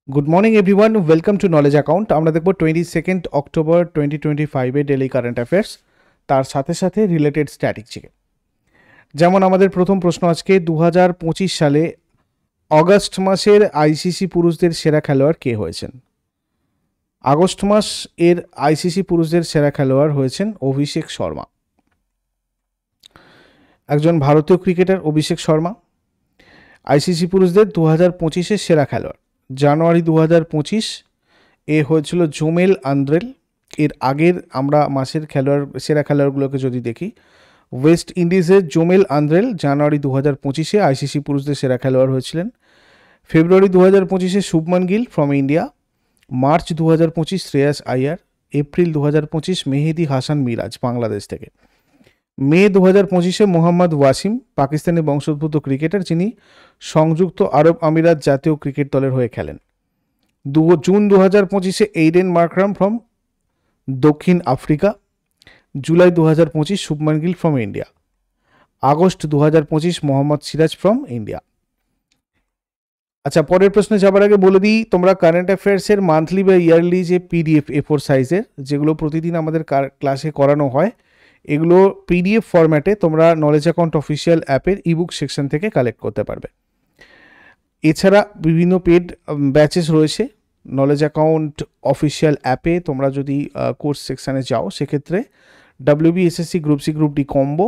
Good morning everyone, welcome to knowledge account. আমরা দেখব 22 October 2025 daily current affairs, তার সাথে সাথে রিলেটেড স্ট্যাটিস্টিকে। যেমন আমাদের প্রথম প্রশ্ন আজকে 2025 সালে অগস্ট মাসের আইসিসি পুরুষদের সেরা খেলোয়াড় কে হয়েছেন? আগস্ট মাস এর আইসিসি পুরুষদের সেরা খেলোয়াড় হয়েছেন অভিষেক শর্মা, একজন ভারতীয় ক্রিকেটার। অভিষেক শর্মা আইসিসি পুরুষদের 2025-এর সেরা খেলোয়াড়। জানুয়ারি 2025 এ হয়েছিল জোমেল আন্দ্রেল। এর আগের আমরা মাসের সেরা খেলোয়াড়গুলোকে যদি দেখি, ওয়েস্ট ইন্ডিজের জোমেল আন্দ্রেল জানুয়ারি 2025-এ আইসিসি পুরুষদের সেরা খেলোয়াড় হয়েছিলেন। ফেব্রুয়ারি 2025-এ Shubman Gill from India. March 2025 Shreyas Iyer. April 2025 Mehidy Hasan Miraz Bangladesh থেকে। মে 2025-এ মোহাম্মদ ওয়াসিম পাকিস্তানি বংশোদ্ভূত ক্রিকেটার, যিনি সংযুক্ত আরব আমিরাত জাতীয় ক্রিকেট দলের হয়ে খেলেন। জুন 2025-এ এইডেন মার্করাম ফ্রম দক্ষিণ Africa. July 2025 Shubman Gill from India. August 2025 Mohammad Siraj from India. আচ্ছা, পরের প্রশ্নে যাবার আগে বলে দিই, তোমরা কারেন্ট অ্যাফেয়ার্সের মান্থলি বা ইয়ারলি যে পিডিএফ A4 সাইজের, যেগুলো প্রতিদিন আমাদের ক্লাসে করানো হয়, এগুলো পিডিএফ ফরম্যাটে তোমরা নলেজ অ্যাকাউন্ট অফিসিয়াল অ্যাপের ইবুক সেকশন থেকে কালেক্ট করতে পারবে। এছাড়া বিভিন্ন পেড ব্যাচেস রয়েছে নলেজ অ্যাকাউন্ট অফিসিয়াল অ্যাপে। তোমরা যদি কোর্স সেকশানে যাও, সেক্ষেত্রে WBSSC group C group D combo,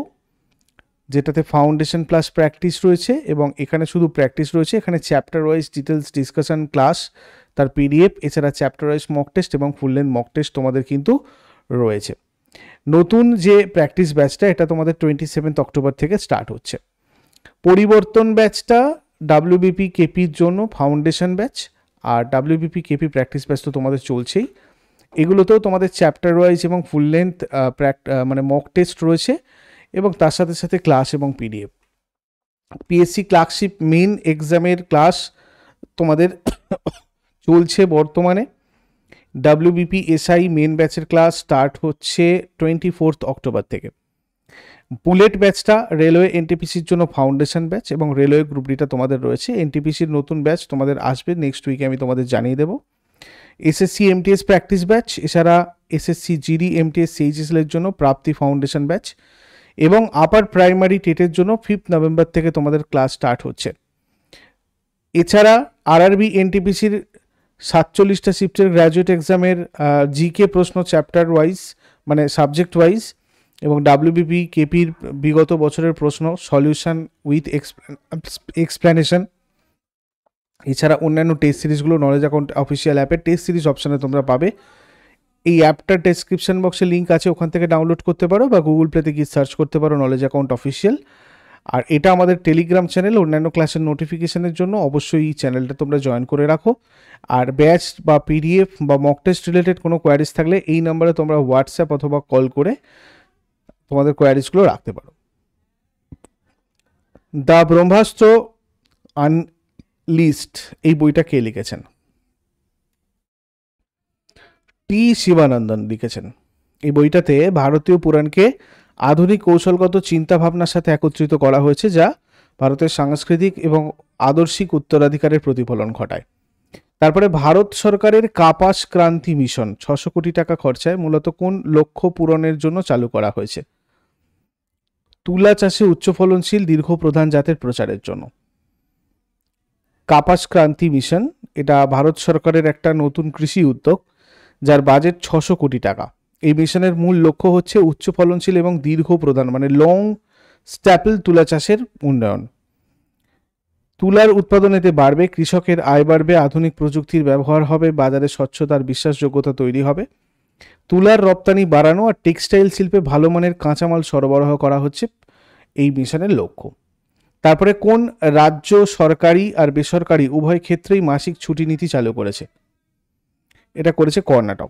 যেটাতে ফাউন্ডেশন প্লাস প্র্যাকটিস রয়েছে, এবং এখানে শুধু প্র্যাকটিস রয়েছে। এখানে chapter wise details discussion class, তার পিডিএফ, এছাড়া চ্যাপ্টার ওয়াইজ মক টেস্ট এবং ফুল লেন্থ মক টেস্ট তোমাদের কিন্তু রয়েছে। নতুন যে প্র্যাকটিস ব্যাচটা, এটা তোমাদের 27 অক্টোবর থেকে স্টার্ট হচ্ছে। পরিবর্তন ব্যাচটা WBP কেপির জন্য ফাউন্ডেশন ব্যাচ, আর WBP কেপি প্র্যাকটিস ব্যাচ তো তোমাদের চলছেই। এগুলোতেও তোমাদের চ্যাপ্টার ওয়াইজ এবং ফুল লেন্থ মানে মক টেস্ট রয়েছে, এবং তার সাথে সাথে ক্লাস এবং পিডিএফ। পিএসসি ক্লার্কশিপ মেন এক্সামের ক্লাস তোমাদের চলছে বর্তমানে। WBP SI মেন ব্যাচের ক্লাস স্টার্ট হচ্ছে 24 অক্টোবর থেকে। বুলেট ব্যাচটা রেলওয়ে এনটিপিসির জন্য ফাউন্ডেশন ব্যাচ, এবং রেলওয়ে গ্রুপ ডিটা তোমাদের রয়েছে। এনটিপিসির নতুন ব্যাচ তোমাদের আসবে নেক্সট উইকে, আমি তোমাদের জানিয়ে দেবো। SSC MTS প্র্যাকটিস ব্যাচ, এছাড়া SSC GD MTS CHSL এর জন্য প্রাপ্তি ফাউন্ডেশন ব্যাচ, এবং আপার প্রাইমারি টেটের জন্য 5 নভেম্বর থেকে তোমাদের ক্লাস স্টার্ট হচ্ছে। এছাড়া RRB NTPCর 47টা শিফটের গ্র্যাজুয়েট এক্সামের জিকে প্রশ্ন চ্যাপ্টার ওয়াইজ, মানে সাবজেক্ট ওয়াইজ, এবং WBP কেপির বিগত বছরের প্রশ্ন সলিউশন উইথ এক্সপ্লেনেশন, এছাড়া অন্যান্য টেস্ট সিরিজগুলো নলেজ অ্যাকাউন্ট অফিসিয়াল অ্যাপের টেস্ট সিরিজ অপশানে তোমরা পাবে। এই অ্যাপটার ডেসক্রিপশন বক্সে লিঙ্ক আছে, ওখান থেকে ডাউনলোড করতে পারো, বা গুগল প্লেতে গিয়ে সার্চ করতে পারো নলেজ অ্যাকাউন্ট অফিসিয়াল। আর এটা আমাদের টেলিগ্রাম চ্যানেল, অন্যান্য ক্লাসের নোটিফিকেশনের জন্য অবশ্যই এই চ্যানেলটা তোমরা জয়েন করে রাখো। আর ব্যাচ বা পিডিএফ বা মক টেস্ট রিলেটেড কোনো কোয়ারিজ থাকলে এই নাম্বারে তোমরা হোয়াটসঅ্যাপ অথবা কল করে তোমাদের কোয়ারিজগুলো রাখতে পারো। দ্য ব্রহ্মাস্ত্র আনলিস্ট এই বইটা কে লিখেছেন? টি শিবানন্দন লিখেছেন। এই বইটাতে ভারতীয় পুরাণকে আধুনিক কৌশলগত চিন্তাভাবনার সাথে একত্রিত করা হয়েছে, যা ভারতের সাংস্কৃতিক এবং আদর্শিক উত্তরাধিকারের প্রতিফলন ঘটায়। তারপরে ভারত সরকারের কাপাস ক্রান্তি মিশন 600 কোটি টাকা খরচায় মূলত কোন লক্ষ্য পূরণের জন্য চালু করা হয়েছে? তুলা চাষে উচ্চ ফলনশীল দীর্ঘ প্রধান জাতের প্রচারের জন্য। কাপাস ক্রান্তি মিশন এটা ভারত সরকারের একটা নতুন কৃষি উদ্যোগ, যার বাজেট 600 কোটি টাকা। এই মিশনের মূল লক্ষ্য হচ্ছে উচ্চ ফলনশীল এবং দীর্ঘ প্রধান, মানে লং স্ট্যাপল তুলা চাষের উন্নয়ন। তুলার উৎপাদন এতে বাড়বে, কৃষকের আয় বাড়বে, আধুনিক প্রযুক্তির ব্যবহার হবে, বাজারে স্বচ্ছতার বিশ্বাসযোগ্যতা তৈরি হবে। তুলার রপ্তানি বাড়ানো আর টেক্সটাইল শিল্পে ভালো মানের কাঁচামাল সরবরাহ করা হচ্ছে এই মিশনের লক্ষ্য। তারপরে কোন রাজ্য সরকারি আর বেসরকারি উভয় ক্ষেত্রেই মাসিক ছুটি নীতি চালু করেছে? এটা করেছে কর্ণাটক।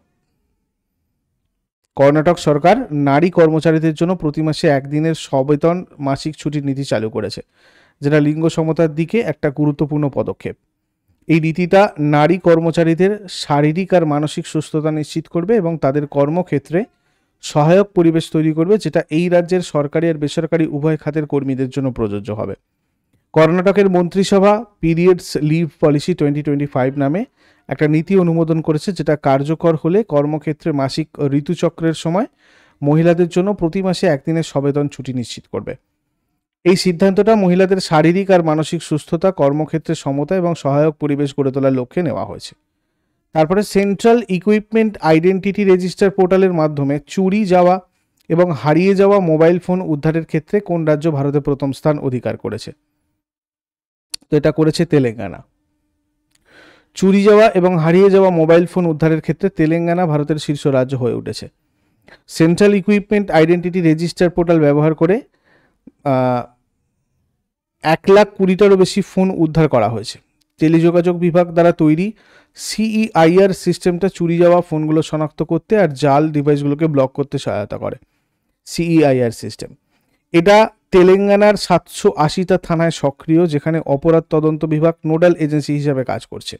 কর্ণাটক সরকার নারী কর্মচারীদের জন্য প্রতি মাসে একদিনের সবেতন মাসিক ছুটির নীতি চালু করেছে, যেটা লিঙ্গ সমতার দিকে একটা গুরুত্বপূর্ণ পদক্ষেপ। এই নীতিটা নারী কর্মচারীদের শারীরিক আর মানসিক সুস্থতা নিশ্চিত করবে এবং তাদের কর্মক্ষেত্রে সহায়ক পরিবেশ তৈরি করবে, যেটা এই রাজ্যের সরকারি আর বেসরকারি উভয় খাতের কর্মীদের জন্য প্রযোজ্য হবে। কর্ণাটকের মন্ত্রিসভা পিরিয়ডস লিভ পলিসি 2025 নামে একটা নীতি অনুমোদন করেছে, যেটা কার্যকর হলে কর্মক্ষেত্রে মাসিক ঋতুচক্রের সময় মহিলাদের জন্য প্রতি মাসে একদিনের সবেতন ছুটি নিশ্চিত করবে। এই সিদ্ধান্তটা মহিলাদের শারীরিক আর মানসিক সুস্থতা, কর্মক্ষেত্রে সমতা এবং সহায়ক পরিবেশ গড়ে তোলার লক্ষ্যে নেওয়া হয়েছে। তারপরে সেন্ট্রাল ইকুইপমেন্ট আইডেন্টিটি রেজিস্টার পোর্টালের মাধ্যমে চুরি যাওয়া এবং হারিয়ে যাওয়া মোবাইল ফোন উদ্ধারের ক্ষেত্রে কোন রাজ্য ভারতে প্রথম স্থান অধিকার করেছে? তো এটা করেছে তেলেঙ্গানা। চুরি যাওয়া এবং হারিয়ে যাওয়া মোবাইল ফোন উদ্ধারের ক্ষেত্রে তেলেঙ্গানা ভারতের শীর্ষ রাজ্য হয়ে উঠেছে। Central equipment identity register portal ব্যবহার করে 1,20,000-টারও বেশি ফোন উদ্ধার করা হয়েছে। টেলিযোগাযোগ বিভাগ দ্বারা তৈরি CEIR সিস্টেমটা চুরি যাওয়া ফোনগুলো শনাক্ত করতে আর জাল ডিভাইসগুলোকে ব্লক করতে সহায়তা করে। CEIR সিস্টেম এটা তেলেঙ্গানার 780টা থানায় সক্রিয়, যেখানে অপরাধ তদন্ত বিভাগ নোডাল এজেন্সি হিসেবে কাজ করছে।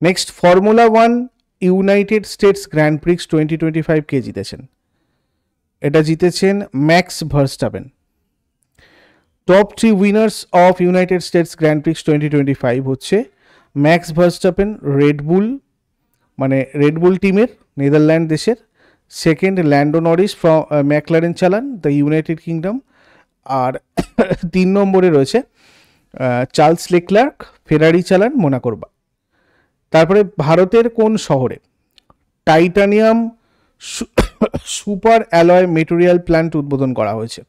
Next, formula 1 United States Grand Prix 2025 কে জিতেছেন? এটা জিতেছেন Max Verstappen. Top 3 winners of United States Grand Prix 2025 হচ্ছে ম্যাক্স ভার্স্টাপেন রেডবুল টিমের, নেদারল্যান্ড দেশের। Second, Lando Norris from McLaren চালান, দ্য ইউনাইটেড কিংডম। আর 3 নম্বরে রয়েছে চার্লস লেক্লার্ক, ফেরারি চালান, মোনাকোর। তারপরে ভারতের কোন শহরে titanium super alloy material plant উদ্বোধন করা হয়েছে?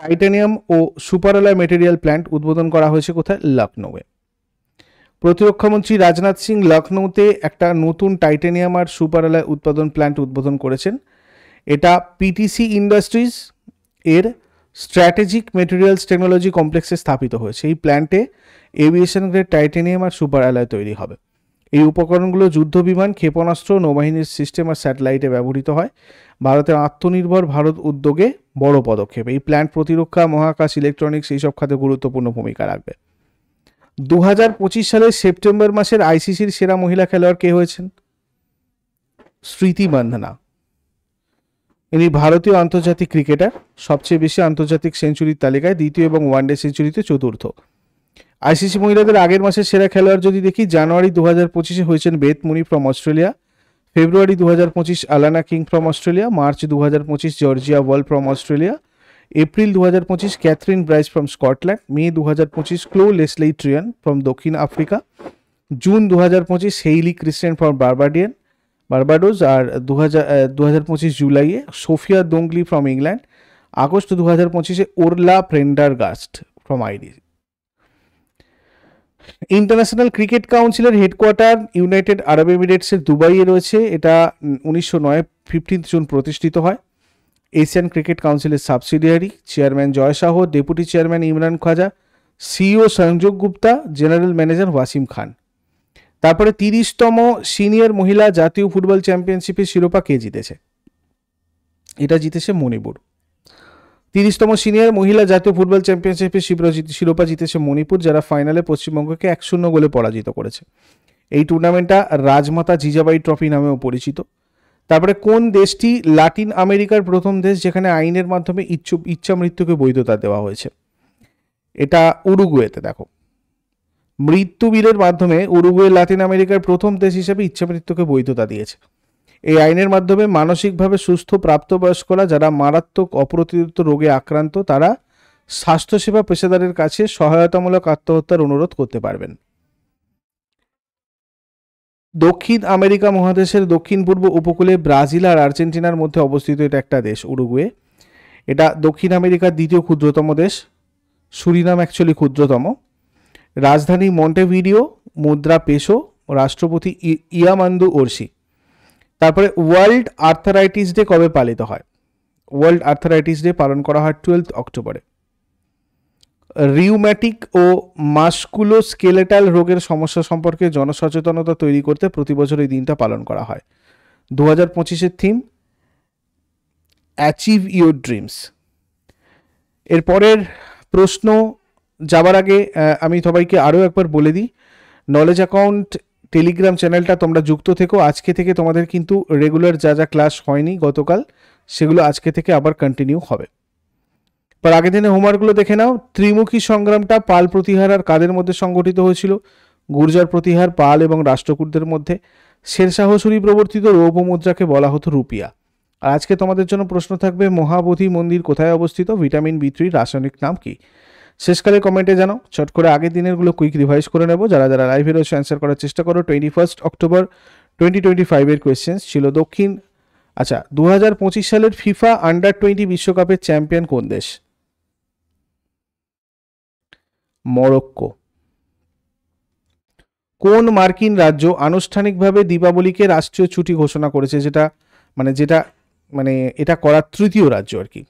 টাইটানিয়াম ও সুপার অ্যালয় মেটেরিয়াল প্ল্যান্ট উদ্বোধন করা হয়েছে কোথায়? লখনৌয়ে। প্রতিরক্ষামন্ত্রী রাজনাথ সিং লখনৌতে একটা নতুন টাইটানিয়াম আর সুপার অ্যালয় উৎপাদন প্ল্যান্ট উদ্বোধন করেছেন। এটা PTC ইন্ডাস্ট্রিজ এর স্ট্র্যাটেজিক মেটেরিয়ালস টেকনোলজি কমপ্লেক্সে স্থাপিত হয়েছে। এই প্ল্যান্টে এভিয়েশন গ্রেড টাইটানিয়াম আর সুপার অ্যালয় তৈরি হবে। এই উপকরণগুলো যুদ্ধ বিমান, ক্ষেপণাস্ত্র, নৌবাহিনীর সিস্টেম আর স্যাটেলাইটে ব্যবহৃত হয়। ভারতের আত্মনির্ভর ভারত উদ্যোগে বড় পদক্ষেপ। এই প্ল্যান্ট প্রতিরক্ষা, মহাকাশ, ইলেকট্রনিক্স এইসব খাতে গুরুত্বপূর্ণ ভূমিকা রাখবে। 2025 সালের সেপ্টেম্বর মাসের ICCর সেরা মহিলা খেলোয়াড় কে হয়েছেন? স্মৃতি মান্ধানা। ইনি ভারতীয় আন্তর্জাতিক ক্রিকেটার, সবচেয়ে বেশি আন্তর্জাতিক সেঞ্চুরির তালিকায় দ্বিতীয় এবং ওয়ানডে সেঞ্চুরিতে চতুর্থ। ICC মহিলাদের আগের মাসের সেরা খেলোয়াড় যদি দেখি, জানুয়ারি 2025 হয়েছেন Beth Mooney from Australia, February 2025 Alana King from Australia, March 2025 Georgia Voll from Australia, April 2025 Kathryn Bryce from Scotland, May 2025 Chloe Leslie Tryon from দক্ষিণ Africa, June 2025 Hayley Kristen from Barbados, আর 2025 জুলাইয়ে Sophia Dunkley from England, August 2025 Orla Prendergast from Irish. International cricket কাউন্সিলের headquarter United Arab এমিরেটসের দুবাইয়ে রয়েছে। এটা 1909 15 June প্রতিষ্ঠিত হয়। এশিয়ান ক্রিকেট কাউন্সিলের সাবসিডিয়ারি। চেয়ারম্যান জয় শাহ, ডেপুটি চেয়ারম্যান ইমরান খাজা, CEO সংযোগ গুপ্তা, জেনারেল ম্যানেজার ওয়াসিম খান। তারপরে 30তম সিনিয়র মহিলা জাতীয় ফুটবল চ্যাম্পিয়নশিপের শিরোপা কে জিতেছে? এটা জিতেছে মণিপুর। 30তম সিনিয়র মহিলা জাতীয় ফুটবল চ্যাম্পিয়নশিপের শিরোপা জিতেছে মণিপুর, যারা ফাইনালে পশ্চিমবঙ্গকে 1-0 গোলে পরাজিত করেছে। এই টুর্নামেন্টটা রাজমাতা জিজাবাই ট্রফি নামেও পরিচিত। তারপরে কোন দেশটি লাতিন আমেরিকার প্রথম দেশ যেখানে আইনের মাধ্যমে ইচ্ছা মৃত্যুকে বৈধতা দেওয়া হয়েছে? এটা উরুগুয়েতে। দেখো, মৃত্যু বিলের মাধ্যমে উরুগুয়ে লাতিন আমেরিকার প্রথম দেশ হিসেবে ইচ্ছা মৃত্যুকে বৈধতা দিয়েছে। এই আইনের মাধ্যমে মানসিকভাবে সুস্থ প্রাপ্তবয়স্করা যারা মারাত্মক অপ্রতিরোধ রোগে আক্রান্ত, তারা স্বাস্থ্যসেবা পেশাদারের কাছে সহায়তামূলক আত্মহত্যার অনুরোধ করতে পারবেন। দক্ষিণ আমেরিকা মহাদেশের দক্ষিণ পূর্ব উপকূলে ব্রাজিল আর আর্জেন্টিনার মধ্যে অবস্থিত এটা একটা দেশ, উরুগুয়ে। এটা দক্ষিণ আমেরিকার দ্বিতীয় ক্ষুদ্রতম দেশ। সুরিনাম অ্যাকচুয়ালি ক্ষুদ্রতম। রাজধানী মন্টেভিডিও, মুদ্রা পেসো, রাষ্ট্রপতি ইয়ামান্দু ওরসি। তারপরে ওয়ার্ল্ড আর্থারাইটিস ডে কবে পালিত হয়? ওয়ার্ল্ড আর্থারাইটিস ডে পালন করা হয় 12 অক্টোবরে। রিউম্যাটিক ও মাস্কুলোস্কেলেটাল রোগের সমস্যা সম্পর্কে জনসচেতনতা তৈরি করতে প্রতি বছর এই দিনটা পালন করা হয়। 2025-এর থিম অ্যাচিভ ইউর ড্রিমস। এরপরের প্রশ্ন যাবার আগে আমি সবাইকে আরও একবার বলে দিই, নলেজ অ্যাকাউন্ট টেলিগ্রাম চ্যানেলটা তোমরা যুক্ত থেকো। আজকে থেকে তোমাদের কিন্তু রেগুলার যা যা ক্লাস হয়নি গতকাল, সেগুলো আজকে থেকে আবার কন্টিনিউ হবে। পর আগের দিনে হোমওয়ার্কগুলো দেখে নাও। ত্রিমুখী সংগ্রামটা পাল প্রতিহার আর কাদের মধ্যে সংগঠিত হয়েছিল? গুর্জার প্রতিহার পাল এবং রাষ্ট্রকূটদের মধ্যে। শেরশাহ সূরি প্রবর্তিত রৌপ্য মুদ্রাকে বলা হতো রুপিয়া। আর আজকে তোমাদের জন্য প্রশ্ন থাকবে, মহাবোধি মন্দির কোথায় অবস্থিত? ভিটামিন বি3 রাসায়নিক নাম কি? শেষকালে কমেন্টে জানাও। চট করে আগের দিনেরগুলো কুইক রিভাইজ করে নেব। যারা যারা লাইভে রয়েছে অ্যান্সার করার চেষ্টা করো। 21 অক্টোবর 2025 কোয়েশ্চেন্স ছিল 2025 সালের ফিফা আন্ডার-20 বিশ্বকাপের চ্যাম্পিয়ন কোন দেশ? মরক্কো। কোন মার্কিন রাজ্য আনুষ্ঠানিকভাবে দীপাবলিকে রাষ্ট্রীয় ছুটি ঘোষণা করেছে? যেটা এটা করার তৃতীয় রাজ্য আর কি।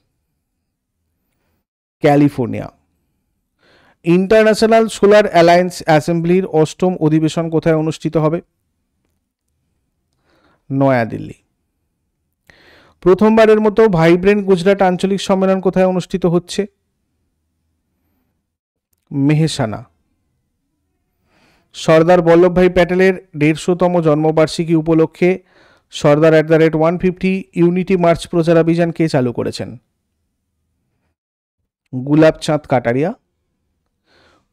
ক্যালিফোর্নিয়া। ইন্টারন্যাশনাল সোলার অ্যালায়েন্স অ্যাসেম্বলির 8ম অধিবেশন কোথায় অনুষ্ঠিত হবে? নয়াদিল্লি। প্রথমবারের মতো ভাইব্রেন্ট গুজরাট আঞ্চলিক সম্মেলন কোথায় অনুষ্ঠিত হচ্ছে? মেহসানা। সর্দার বল্লভভাই প্যাটেলের 150তম জন্মবার্ষিকী উপলক্ষে সর্দার @150 ইউনিটি মার্চ প্রচারাভিযান কে চালু করেছেন? গুলাবচাঁদ কাটারিয়া।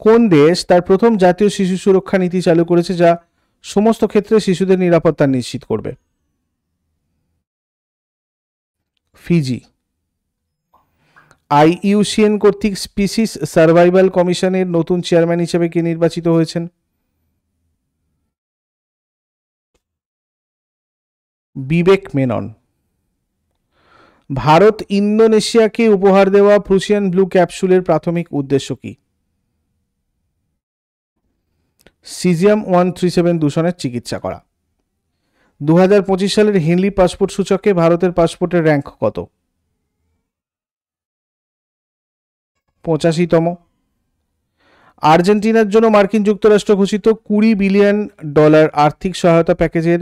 কোন দেশ তার প্রথম জাতীয় শিশু সুরক্ষা নীতি চালু করেছে, যা সমস্ত ক্ষেত্রে শিশুদের নিরাপত্তা নিশ্চিত করবে? ফিজি। IUCN কর্তৃক স্পিসিস সার্ভাইভাল কমিশনের নতুন চেয়ারম্যান হিসেবে কে নির্বাচিত হয়েছেন? বিবেক মেনন। ভারত ইন্দোনেশিয়াকে উপহার দেওয়া প্রুশিয়ান ব্লু ক্যাপসুলের প্রাথমিক উদ্দেশ্য কি? সিজিয়াম-137 দূষণের চিকিৎসা করা। 2025 সালের হেনলি পাসপোর্ট সূচকে ভারতের পাসপোর্টের র্যাঙ্ক কত? 85তম। আর্জেন্টিনার জন্য মার্কিন যুক্তরাষ্ট্র ঘোষিত $20 বিলিয়ন আর্থিক সহায়তা প্যাকেজের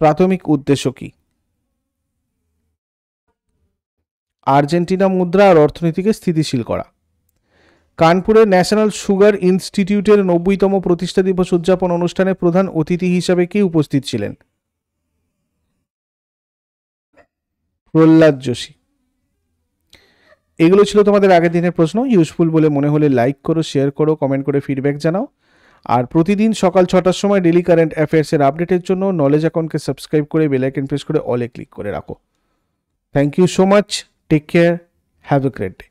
প্রাথমিক উদ্দেশ্য কি? আর্জেন্টিনা মুদ্রা আর অর্থনীতিকে স্থিতিশীল করা। কানপুরের ন্যাশনাল সুগার ইনস্টিটিউটের 90তম প্রতিষ্ঠা দিবস উদযাপন অনুষ্ঠানে প্রধান অতিথি হিসাবে কে উপস্থিত ছিলেন? প্রহ্লাদ যোশী। এগুলো ছিল তোমাদের আগের দিনের প্রশ্ন। ইউজফুল বলে মনে হলে লাইক করো, শেয়ার করো, কমেন্ট করে ফিডব্যাক জানাও। আর প্রতিদিন সকাল 6টার সময় ডেলি কারেন্ট অ্যাফেয়ার্সের আপডেটের জন্য নলেজ অ্যাকাউন্টকে সাবস্ক্রাইব করে বেল আইকন প্রেস করে অলে ক্লিক করে রাখো। Thank you so much. Take care. Have a great day.